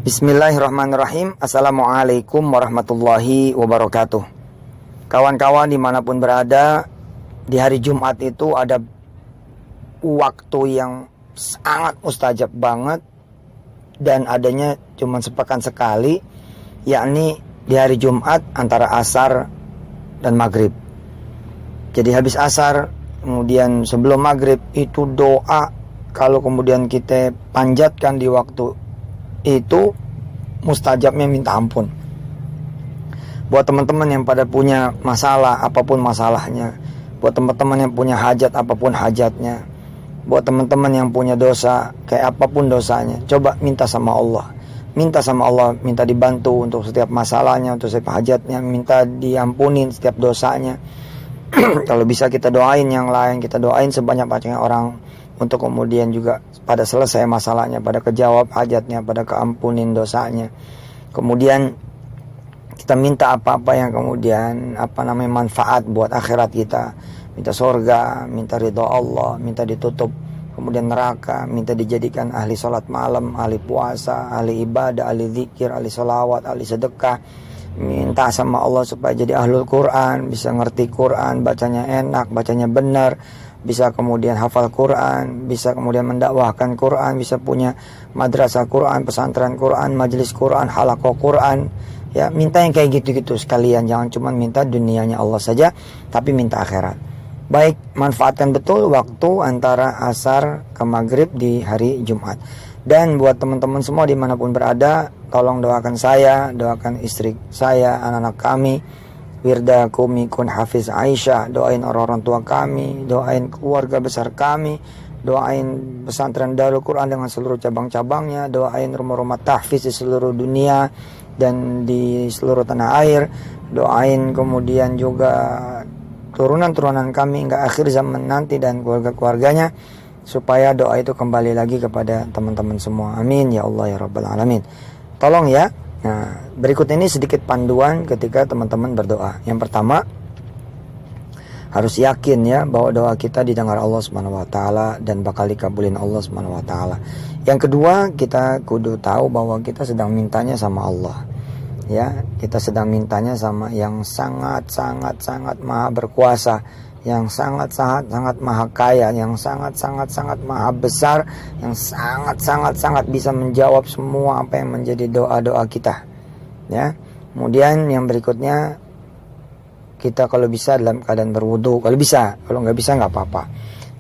Bismillahirrahmanirrahim. Assalamualaikum warahmatullahi wabarakatuh. Kawan-kawan dimanapun berada, di hari Jumat itu ada waktu yang sangat mustajab banget, dan adanya cuma sepekan sekali, yakni di hari Jumat antara asar dan maghrib. Jadi habis asar, kemudian sebelum maghrib itu doa, kalau kemudian kita panjatkan di waktu itu mustajabnya minta ampun. Buat teman-teman yang pada punya masalah, apapun masalahnya, buat teman-teman yang punya hajat, apapun hajatnya, buat teman-teman yang punya dosa, kayak apapun dosanya, coba minta sama Allah. Minta sama Allah, minta dibantu untuk setiap masalahnya, untuk setiap hajatnya, minta diampunin setiap dosanya. Kalau bisa kita doain yang lain, kita doain sebanyak-banyaknya orang, untuk kemudian juga pada selesai masalahnya, pada kejawab hajatnya, pada keampunin dosanya. Kemudian kita minta apa-apa yang kemudian manfaat buat akhirat kita. Minta surga, minta ridha Allah, minta ditutup kemudian neraka, minta dijadikan ahli sholat malam, ahli puasa, ahli ibadah, ahli zikir, ahli sholawat, ahli sedekah. Minta sama Allah supaya jadi ahlul Quran, bisa ngerti Quran, bacanya enak, bacanya benar, bisa kemudian hafal Quran, bisa kemudian mendakwahkan Quran, bisa punya madrasah Quran, pesantren Quran, majelis Quran, halaqah Quran. Ya, minta yang kayak gitu-gitu sekalian, jangan cuma minta dunianya Allah saja, tapi minta akhirat. Baik, manfaatkan betul waktu antara asar ke maghrib di hari Jumat. Dan buat teman-teman semua dimanapun berada, tolong doakan saya, doakan istri saya, anak-anak kami, Wirda Kumi Kun Hafiz Aisyah, doain orang-orang tua kami, doain keluarga besar kami, doain pesantren Darul Quran dengan seluruh cabang-cabangnya, doain rumah-rumah tahfiz di seluruh dunia dan di seluruh tanah air, doain kemudian juga turunan-turunan kami hingga akhir zaman nanti dan keluarga-keluarganya, supaya doa itu kembali lagi kepada teman-teman semua. Amin ya Allah ya Rabbal Alamin. Tolong ya. Nah, berikut ini sedikit panduan ketika teman-teman berdoa. Yang pertama, harus yakin ya bahwa doa kita didengar Allah Subhanahu wa taala dan bakal dikabulin Allah Subhanahu wa taala. Yang kedua, kita kudu tahu bahwa kita sedang mintanya sama Allah. Ya, kita sedang mintanya sama yang sangat maha berkuasa, yang sangat maha kaya, yang sangat maha besar, yang sangat bisa menjawab semua apa yang menjadi doa-doa kita. Ya. Kemudian yang berikutnya, kita kalau bisa dalam keadaan berwudu, kalau bisa, kalau nggak bisa nggak apa-apa.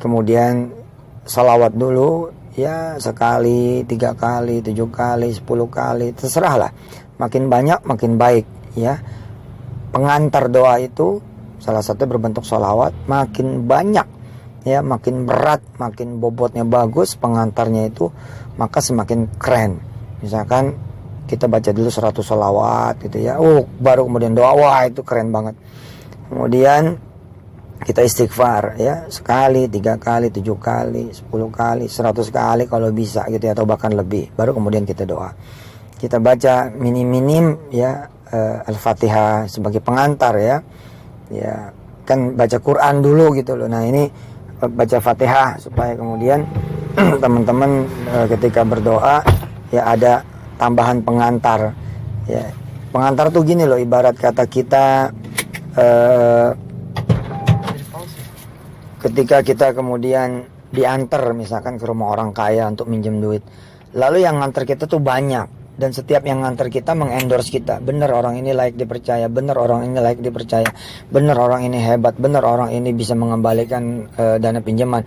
Kemudian salawat dulu, ya sekali, 3 kali, 7 kali, 10 kali, terserah lah. Makin banyak makin baik, ya. Pengantar doa itu salah satu berbentuk sholawat, makin banyak ya, makin berat, makin bobotnya bagus pengantarnya itu, maka semakin keren. Misalkan kita baca dulu 100 sholawat gitu ya, baru kemudian doa, wah itu keren banget. Kemudian kita istighfar ya, sekali, 3 kali, 7 kali, 10 kali, 100 kali kalau bisa gitu ya, atau bahkan lebih, baru kemudian kita doa. Kita baca minim ya Al-Fatihah sebagai pengantar ya. Ya, kan baca Quran dulu gitu loh. Nah, ini baca Fatihah supaya kemudian teman-teman ketika berdoa ya ada tambahan pengantar. Ya, pengantar tuh gini loh, ibarat kata kita ketika kita kemudian diantar misalkan ke rumah orang kaya untuk minjem duit. Lalu yang nganter kita tuh banyak. Dan setiap yang nganter kita mengendorse kita. Bener orang ini layak dipercaya, bener orang ini layak dipercaya, bener orang ini hebat, bener orang ini bisa mengembalikan dana pinjaman.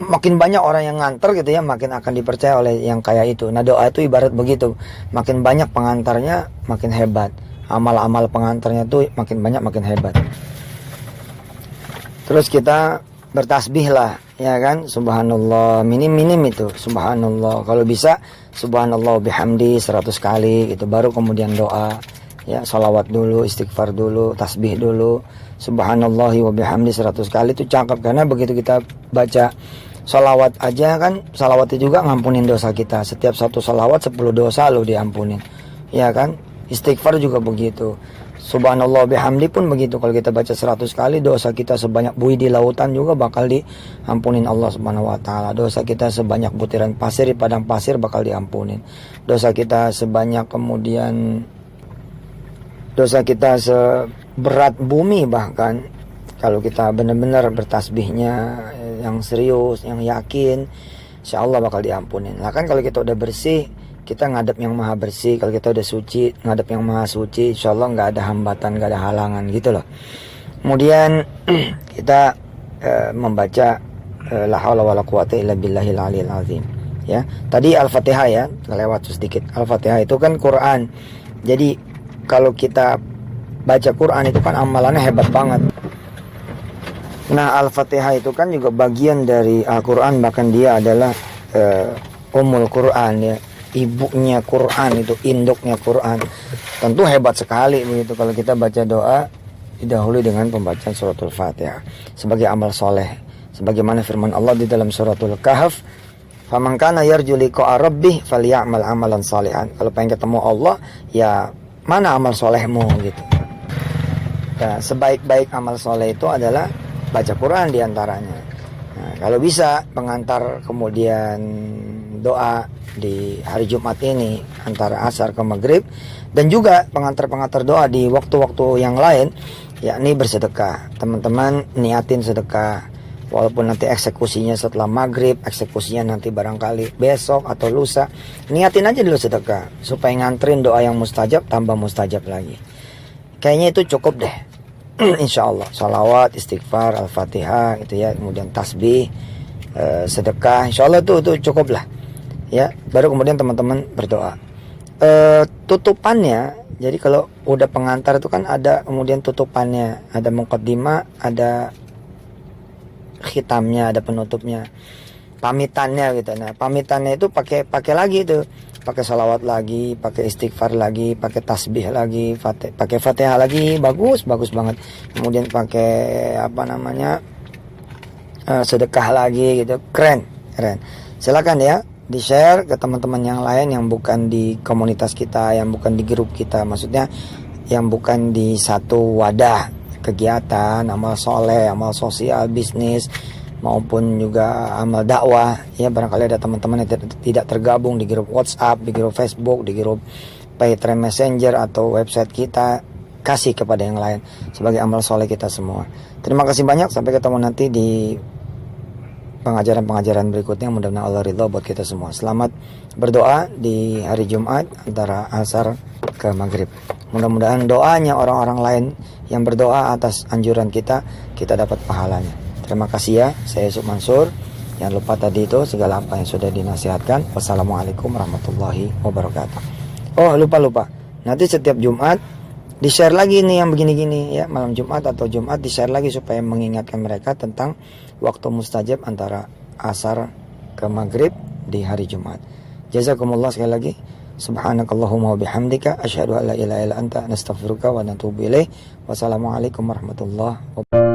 Makin banyak orang yang nganter gitu ya, makin akan dipercaya oleh yang kaya itu. Nah, doa itu ibarat begitu. Makin banyak pengantarnya, makin hebat. Amal-amal pengantarnya tuh makin banyak, makin hebat. Terus kita bertasbih lah, ya kan? Subhanallah, minim itu, subhanallah. Kalau bisa subhanallah bihamdi 100 kali gitu, baru kemudian doa. Ya, salawat dulu, istighfar dulu, tasbih dulu. Subhanallahi wa bihamdi 100 kali itu cakep, karena begitu kita baca salawat aja kan, salawat itu juga ngampunin dosa kita. Setiap satu salawat 10 dosa lo diampunin. Ya kan? Istighfar juga begitu. Subhanallah bihamdi pun begitu. Kalau kita baca 100 kali, dosa kita sebanyak buih di lautan juga bakal diampunin Allah Subhanahu wa taala. Dosa kita sebanyak butiran pasir di padang pasir bakal diampunin. Dosa kita sebanyak kemudian dosa kita seberat bumi, bahkan kalau kita benar-benar bertasbihnya yang serius, yang yakin, insyaallah bakal diampunin. Nah kan kalau kita udah bersih, kita ngadep yang maha bersih. Kalau kita udah suci, ngadep yang maha suci, insyaallah nggak ada hambatan, nggak ada halangan gitu loh. Kemudian kita membaca la haula wala quwata illa billahil aliyil azim. Ya, tadi Al-Fatihah ya, lewat sedikit. Al-Fatihah itu kan Quran. Jadi kalau kita baca Quran itu kan amalannya hebat banget. Nah, Al-Fatihah itu kan juga bagian dari Al-Quran, bahkan dia adalah Ummul Quran ya. Ibunya Quran, itu induknya Quran. Tentu hebat sekali begitu kalau kita baca doa didahului dengan pembacaan suratul Fatihah sebagai amal soleh, sebagaimana firman Allah di dalam suratul Kahf, faman kana yarju liqa'a rabbih falyamal amalan salihan. Kalau pengen ketemu Allah, ya mana amal solehmu gitu. Ya, sebaik-baik amal soleh itu adalah baca Quran diantaranya. Nah, kalau bisa pengantar kemudian doa di hari Jumat ini antara asar ke maghrib, dan juga pengantar-pengantar doa di waktu-waktu yang lain, yakni bersedekah. Teman-teman niatin sedekah, walaupun nanti eksekusinya setelah maghrib, eksekusinya nanti barangkali besok atau lusa, niatin aja dulu sedekah supaya nganterin doa yang mustajab tambah mustajab lagi. Kayaknya itu cukup deh. Insyaallah salawat, istighfar, al-fatihah gitu ya, kemudian tasbih, sedekah, insyaallah itu cukup lah ya. Baru kemudian teman-teman berdoa. Tutupannya, jadi kalau udah pengantar itu kan ada kemudian tutupannya, ada muqaddimah, ada khitamnya, ada penutupnya, pamitannya gitu. Nah pamitannya itu pakai lagi itu, pakai salawat lagi, pakai istighfar lagi, pakai tasbih lagi, pakai fatihah lagi, bagus banget. Kemudian pakai sedekah lagi gitu, keren. Silakan ya di share ke teman-teman yang lain yang bukan di komunitas kita, yang bukan di grup kita, maksudnya yang bukan di satu wadah kegiatan, amal soleh, amal sosial, bisnis, maupun juga amal dakwah ya. Barangkali ada teman-teman yang tidak tergabung di grup WhatsApp, di grup Facebook, di grup Paytm Messenger atau website kita, kasih kepada yang lain sebagai amal soleh kita semua. Terima kasih banyak, sampai ketemu nanti di pengajaran-pengajaran berikutnya. Mudah-mudahan Allah ridha buat kita semua. Selamat berdoa di hari Jumat antara asar ke maghrib. Mudah-mudahan doanya orang-orang lain yang berdoa atas anjuran kita dapat pahalanya. Terima kasih ya, saya Yusuf Mansur. Jangan lupa tadi itu segala apa yang sudah dinasihatkan. Wassalamualaikum warahmatullahi wabarakatuh. Oh lupa, nanti setiap Jumat di-share lagi nih yang begini-gini ya, malam Jumat atau Jumat di-share lagi supaya mengingatkan mereka tentang waktu mustajab antara asar ke maghrib di hari Jumat. Jazakumullah sekali lagi. Subhanakallahumma wa bihamdika asyhadu an la ilaha illa anta nastaghfiruka wa natubu ilaih. Wassalamualaikum warahmatullahi wabarakatuh.